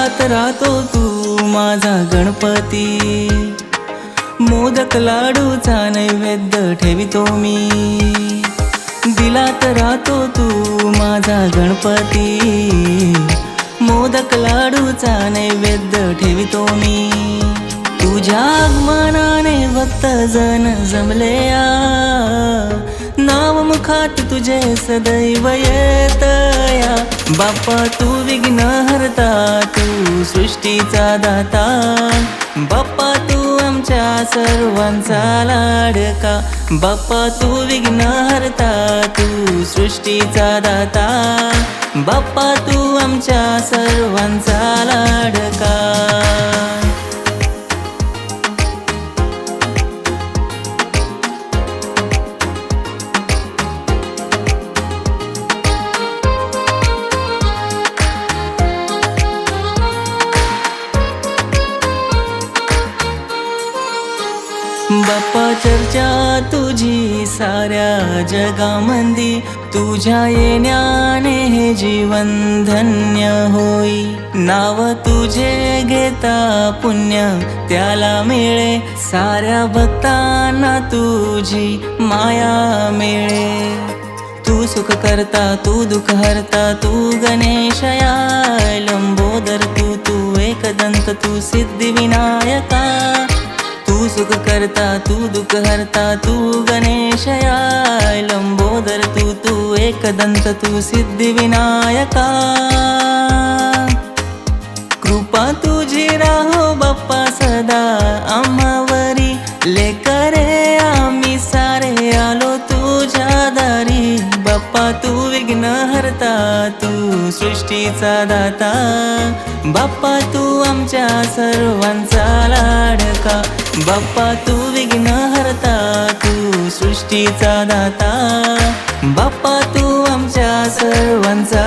दिलात राहतो तू माझा गणपती, मोदक लाडूचा नैवेद्य ठेवितो मी। दिलात राहतो तू माझा गणपती, मोदक लाडूचा नैवेद्य ठेवितो मी। तुझ्या आगमनाने भक्त जन जमलेया, नाव मुखात तुझे सदैव येतया। बाप्पा तू विघ्न हरता, तू सृष्टीचा दाता, बाप्पा तू आमच्या सर्वांचा लाडका। बाप्पा तू विघ्न हरता, तू सृष्टीचा दाता, बाप्पा तू आमच्या सर्वांचा लाडका। बाप्पा चर्चा तुझी साऱ्या जगामंदी, तुझ्या येण्याने हे जीवन धन्य होई। नाव तुझे घेता पुण्य त्याला मिळे, साऱ्या भक्तांना तुझी माया मिळे। तू सुख करता, तू दुःख हरता, तू गणेशया लंबोदर, तू एकदंत, तू सिद्धिविनायका। तू सुख करता, तू दुःख हरता, तू गणेशया लंबोदर, तू एकदंत, तू सिद्धिविनायका। कृपा तुझी राहो बाप्पा सदा आम्हावरी, लेकरे आम्ही सारे आलो तुझ्या दारी। बाप्पा तू विघ्न हरता, तू सृष्टीचा दाता, बाप्पा तू आमच्या सर्वांचा लाडका। बाप्पा तू विघ्न हरता, तू सृष्टीचा दाता, बाप्पा तू आमच्या सर्वांचा